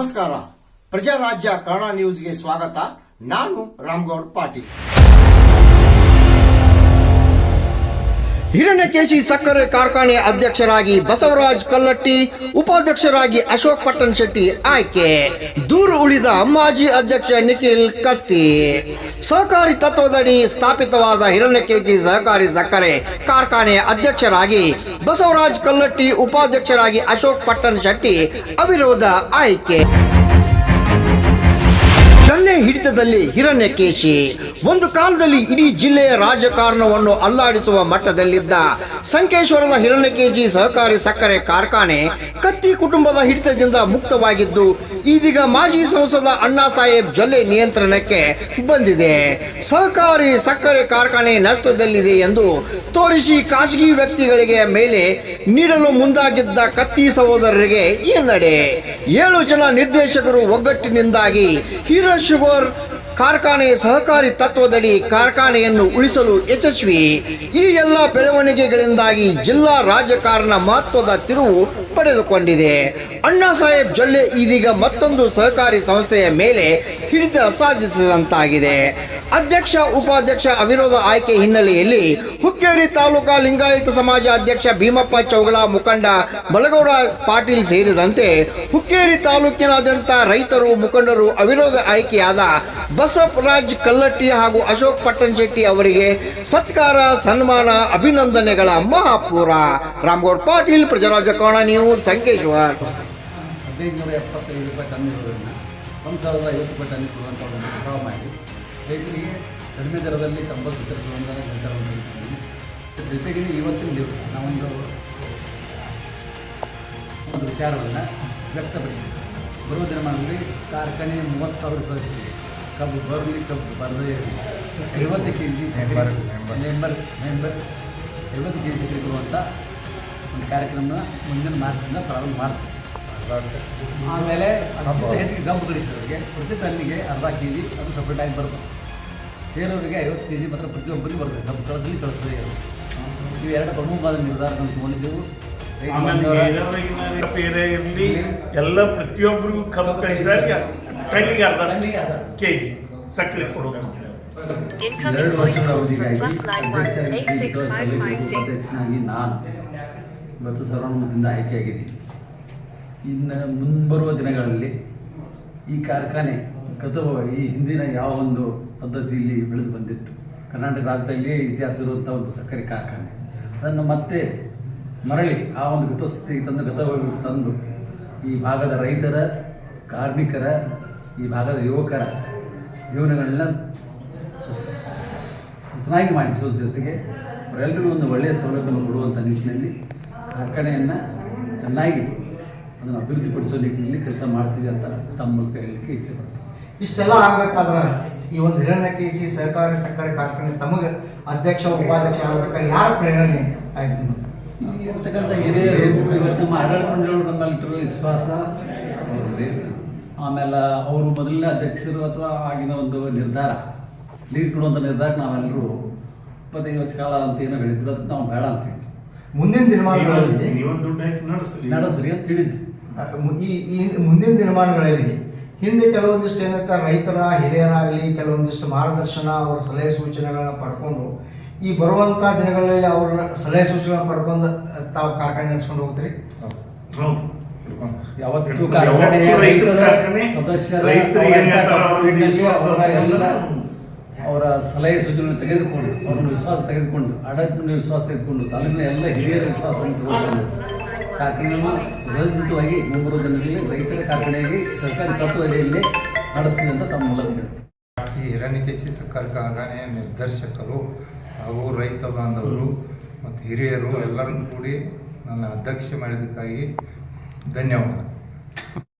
ನಮಸ್ಕಾರ. ಪ್ರಜಾರಾಜ್ಯ ಕನ್ನಡ ನ್ಯೂಸ್ಗೆ ಸ್ವಾಗತ. ನಾನು ರಾಮಗೌಡ ಪಾಟೀಲ್. ಹಿರಣ್ಯಕೇಶಿ ಸಕ್ಕರೆ ಕಾರ್ಖಾನೆ ಅಧ್ಯಕ್ಷರಾಗಿ ಬಸವರಾಜ್ ಕಲ್ಲಟ್ಟಿ, ಉಪಾಧ್ಯಕ್ಷರಾಗಿ ಅಶೋಕ್ ಪಟ್ಟಣ್ ಶೆಟ್ಟಿ ಆಯ್ಕೆ. ದೂರ ಉಳಿದ ಮಾಜಿ ಅಧ್ಯಕ್ಷ ನಿಖಿಲ್ ಕತ್ತಿ. ಸಹಕಾರಿ ತತ್ವದಡಿ ಸ್ಥಾಪಿತವಾದ ಹಿರಣ್ಯಕೇಶಿ ಸಹಕಾರಿ ಸಕ್ಕರೆ ಕಾರ್ಖಾನೆ ಅಧ್ಯಕ್ಷರಾಗಿ ಬಸವರಾಜ್ ಕಲ್ಲಟ್ಟಿ, ಉಪಾಧ್ಯಕ್ಷರಾಗಿ ಅಶೋಕ್ ಪಟ್ಟಣ್ ಶೆಟ್ಟಿ ಅವಿರೋಧ ಆಯ್ಕೆ. ಜೊಲ್ಲೆ ಹಿಡಿತದಲ್ಲಿ ಹಿರಣ್ಯಕೇಶಿ. ಒಂದು ಕಾಲದಲ್ಲಿ ಇಡೀ ಜಿಲ್ಲೆಯ ರಾಜಕಾರಣವನ್ನು ಅಲ್ಲಾಡಿಸುವ ಮಟ್ಟದಲ್ಲಿದ್ದ ಸಂಕೇಶ್ವರದ ಹಿರಣ್ಯಕೇಶಿ ಸಹಕಾರಿ ಸಕ್ಕರೆ ಕಾರ್ಖಾನೆ ಕತ್ತಿ ಕುಟುಂಬದ ಹಿಡಿತದಿಂದ ಮುಕ್ತವಾಗಿದ್ದು, ಇದೀಗ ಮಾಜಿ ಸಂಸದ ಅಣ್ಣಾ ಸಾಹೇಬ್ ಜೊಲ್ಲೆ ನಿಯಂತ್ರಣಕ್ಕೆ ಬಂದಿದೆ. ಸಹಕಾರಿ ಸಕ್ಕರೆ ಕಾರ್ಖಾನೆ ನಷ್ಟದಲ್ಲಿದೆ ಎಂದು ತೋರಿಸಿ ಖಾಸಗಿ ವ್ಯಕ್ತಿಗಳಿಗೆ ಮೇಲೆ ನೀಡಲು ಮುಂದಾಗಿದ್ದ ಕತ್ತಿ ಸಹೋದರರಿಗೆ ಈ ನಡೆ. 7 ಜನ ನಿರ್ದೇಶಕರು ಒಗ್ಗಟ್ಟಿನಿಂದಾಗಿ ಹೀರೋ ಶುಗರ್ ಕಾರ್ಖಾನೆ ಸಹಕಾರಿ ತತ್ವದಡಿ ಕಾರ್ಖಾನೆಯನ್ನು ಉಳಿಸಲು ಯಶಸ್ವಿ. ಈ ಎಲ್ಲ ಬೆಳವಣಿಗೆಗಳಿಂದಾಗಿ ಜಿಲ್ಲಾ ರಾಜಕಾರಣ ಮಹತ್ವದ ತಿರುವು ಪಡೆದುಕೊಂಡಿದೆ. ಅಣ್ಣಾ ಸಾಹೇಬ್ ಜೊಲ್ಲೆ ಇದೀಗ ಮತ್ತೊಂದು ಸಹಕಾರಿ ಸಂಸ್ಥೆಯ ಮೇಲೆ ಹಿಡಿತ ಸಾಧಿಸಿದಂತಾಗಿದೆ. ಅಧ್ಯಕ್ಷ ಉಪಾಧ್ಯಕ್ಷ ಅವಿರೋಧ ಆಯ್ಕೆ ಹಿನ್ನೆಲೆಯಲ್ಲಿ ಹುಕ್ಕೇರಿ ತಾಲೂಕಾ ಲಿಂಗಾಯತ ಸಮಾಜ ಅಧ್ಯಕ್ಷ ಭೀಮಪ್ಪ ಚೌಗಲ, ಮುಖಂಡ ಬಲಗೌಡ ಪಾಟೀಲ್ ಸೇರಿದಂತೆ ಹುಕ್ಕೇರಿ ತಾಲೂಕಿನಾದ್ಯಂತ ರೈತರು, ಮುಖಂಡರು ಅವಿರೋಧ ಆಯ್ಕೆಯಾದ ಬಸವರಾಜ್ ಕಲ್ಲಟ್ಟಿ ಹಾಗೂ ಅಶೋಕ್ ಪಟ್ಟಣ್ ಶೆಟ್ಟಿ ಅವರಿಗೆ ಸತ್ಕಾರ, ಸನ್ಮಾನ, ಅಭಿನಂದನೆಗಳ ಮಹಾಪೂರ. ರಾಮಗೌಡ ಪಾಟೀಲ್, ಪ್ರಜಾರಾಜ್ಯ ಕನ್ನಡ ನ್ಯೂಸ್, ಸಂಕೇಶ್ವರ್. 1575 ರೂಪಾಯಿ ಟನ್ ಇರೋದ್ರಿಂದ 1050 ರೂಪಾಯಿ ಟನ್ ಕೊಡುವಂಥ ಒಂದು ನಿರ್ಧಾರ ಮಾಡಿ ರೈತರಿಗೆ ಕಡಿಮೆ ದರದಲ್ಲಿ 90 ಸಿಲಿಂಡರ್ ನಿರ್ಧಾರವನ್ನು ತೆಗೆದುಕೊಂಡಿದ್ದೀವಿ. ಜೊತೆಗೆ ಇವತ್ತಿನ ದಿವಸ ನಾವೊಂದು ವಿಚಾರವನ್ನು ವ್ಯಕ್ತಪಡಿಸಿದ್ವಿ. ಬರುವ ದಿನಮಾನದಲ್ಲಿ ಕಾರ್ಖಾನೆ 30,000 ಸದಸ್ಯರಿಗೆ ಕಬ್ಬು ಬರಲಿ, ಕಬ್ಬು ಬರದೇ ಇರಲಿ 50 kg ಮೆಂಬರ್ 50 kg ಕೊಡುವಂಥ ಒಂದು ಕಾರ್ಯಕ್ರಮ ಮುಂದಿನ ಮಾರ್ಚದಿಂದ ಪ್ರಾರಂಭ ಮಾಡ್ತೀವಿ. ಆಮೇಲೆ ಹೆಚ್ಚಿಗೆ ಕಬ್ಬು ಕಳಿಸೋರಿಗೆ ಪ್ರತಿ ಟನ್ನಿಗೆ ಅರ್ಧ kg ಅದು ಸಪ್ರೇಟ್ ಆಗಿ ಬರುತ್ತೆ. ಸೇರೋರಿಗೆ 50 kg ಮಾತ್ರ ಪ್ರತಿಯೊಬ್ಬರಿಗೆ ಬರ್ತದೆ. ಕಬ್ಬು ಕಳಿಸದೇ ಇರೋದು. ಇವು 2 ಪ್ರಮುಖವಾದ ನಿರ್ಧಾರಗಳನ್ನು ತಗೊಂಡಿದ್ದೆವು. ಎಲ್ಲ ಪ್ರತಿಯೊಬ್ಬರಿಗೂ ಕಬ್ಬು ಕಳಿಸಿದಾಗ ಟನ್ನಿಗೆ ಅರ್ಧ kg ಸಕ್ಕರೆ ಕೊಡೋದು. 2 ವರ್ಷದ ಅವಧಿಗಾಗಿ ಅಧ್ಯಕ್ಷನಾಗಿ ನಾನು ಇವತ್ತು ಸರ್ವಾನುಮತದಿಂದ ಆಯ್ಕೆಯಾಗಿದ್ದೀನಿ. ಇನ್ನು ಮುಂಬರುವ ದಿನಗಳಲ್ಲಿ ಈ ಕಾರ್ಖಾನೆ ಈ ಹಿಂದಿನ ಯಾವ ಒಂದು ಪದ್ಧತಿಯಲ್ಲಿ ಬೆಳೆದು ಬಂದಿತ್ತು, ಕರ್ನಾಟಕ ರಾಜ್ಯದಲ್ಲಿಯೇ ಇತಿಹಾಸ ಇರುವಂಥ ಒಂದು ಸಕ್ಕರೆ ಕಾರ್ಖಾನೆ, ಅದನ್ನು ಮತ್ತೆ ಮರಳಿ ಆ ಒಂದು ಗತಸ್ಥಿತಿಗೆ ತಂದು ಈ ಭಾಗದ ರೈತರ, ಕಾರ್ಮಿಕರ, ಈ ಭಾಗದ ಯುವಕರ ಜೀವನಗಳನ್ನ ಚೆನ್ನಾಗಿ ಮಾಡಿಸೋದ್ರ ಜೊತೆಗೆ ಅವರೆಲ್ಲರಿಗೂ ಒಂದು ಒಳ್ಳೆಯ ಸೌಲಭ್ಯವನ್ನು ಕೊಡುವಂಥ ನಿಟ್ಟಿನಲ್ಲಿ ಕಾರ್ಖಾನೆಯನ್ನು ಚೆನ್ನಾಗಿ ಅದನ್ನು ಅಭಿವೃದ್ಧಿಪಡಿಸೋ ನಿಟ್ಟಿನಲ್ಲಿ ಕೆಲಸ ಮಾಡ್ತೀವಿ ಅಂತ ತಮ್ಮ ಮೂಲಕ ಹೇಳಲಿಕ್ಕೆ ಇಚ್ಛೆ ಪಡ್ತೀವಿ. ಇಷ್ಟೆಲ್ಲ ಆಗಬೇಕಾದ್ರೆ ಈ ಒಂದು ಹಿರಣ್ಯಕೇಶಿ ಸಹಕಾರಿ ಸಕ್ಕರೆ ಕಾರ್ಖಾನೆ ತಮಗೆ ಅಧ್ಯಕ್ಷ ಉಪಾಧ್ಯಕ್ಷ ಆಗಬೇಕಾದ್ರೆ ಯಾರ ಪ್ರೇರಣೆ ಆಯ್ತು? ಇಲ್ಲಿರ್ತಕ್ಕಂಥ ಹಿರಿಯರು, ಇವತ್ತು ನಮ್ಮ ಆಡಳಿತ ಮಂಡಳಿಗಳು ನಮ್ಮಲ್ಲಿರುವ ವಿಶ್ವಾಸ, ಆಮೇಲೆ ಅವರು ಮೊದಲನೇ ಅಧ್ಯಕ್ಷರು ಅಥವಾ ಆಗಿನ ಒಂದು ನಿರ್ಧಾರ ಲೀಸ್ ಕೊಡುವಂಥ ನಿರ್ಧಾರಕ್ಕೆ ನಾವೆಲ್ಲರೂ 25 ವರ್ಷ ಕಾಲ ಅಂತ ಏನೋ ಹೇಳಿದ್ರು, ಅದಕ್ಕೆ ನಾವು ಬೇಡ ಅಂತೀವಿ. ಮುಂದಿನ ದಿನಮಾನಗಳಲ್ಲಿ ನಡೆಸ್ರಿ ಅಂತ ಹೇಳಿದ್ವಿ. ಈ ಮುಂದಿನ ದಿನಮಾನಗಳಲ್ಲಿ ಹಿಂದೆ ಕೆಲವೊಂದಿಷ್ಟು ಏನಂತ ರೈತರ ಹಿರಿಯರಾಗಲಿ ಕೆಲವೊಂದಿಷ್ಟು ಮಾರ್ಗದರ್ಶನ, ಅವರ ಸಲಹೆ ಸೂಚನೆಗಳನ್ನ ಪಡ್ಕೊಂಡು ಈ ಬರುವಂಥ ದಿನಗಳಲ್ಲಿ ಅವರ ಸಲಹೆ ಸೂಚನೆ ಪಡ್ಕೊಂಡು ತಾವು ಕಾರ್ಖಾನೆ ನಡೆಸ್ಕೊಂಡು ಹೋಗ್ತೀರಿ. ಯಾವತ್ತು ಕಾರ್ಖಾನೆ ಸದಸ್ಯರ ಅವರ ಸಲಹೆ ಸೂಚನೆ ತೆಗೆದುಕೊಂಡು, ಅವರನ್ನು ವಿಶ್ವಾಸ ತೆಗೆದುಕೊಂಡು, ಆಡಳಿತ ವಿಶ್ವಾಸ ತೆಗೆದುಕೊಂಡು, ತಾಲೂಕಿನ ಎಲ್ಲ ಹಿರಿಯರ ವಿಶ್ವಾಸವನ್ನು ತೆಗೆದುಕೊಂಡು ಕಾರ್ಖಾನೆಯನ್ನು ಸುಸಜ್ಜಿತವಾಗಿ ಮುಂಬರುವ ದಿನಗಳಲ್ಲಿ ರೈತರ ಕಾರ್ಖಾನೆಯಾಗಿ ಸರ್ಕಾರಿ ತತ್ವದಲ್ಲಿ ನಡೆಸ್ತೀವಿ ಅಂತ ತಮ್ಮ ಮೂಲಕ ಹೇಳ್ತೀವಿ. ಈ ಹಿರಣ್ಯಕೇಶಿ ಸಕ್ಕರೆ ಕಾರ್ಖಾನೆಯ ನಿರ್ದೇಶಕರು ಹಾಗೂ ರೈತ ಬಾಂಧವರು ಮತ್ತು ಹಿರಿಯರು ಎಲ್ಲರೂ ಕೂಡಿ ನನ್ನ ಅಧ್ಯಕ್ಷ ಮಾಡಿದ್ದಕ್ಕಾಗಿ ಧನ್ಯವಾದ.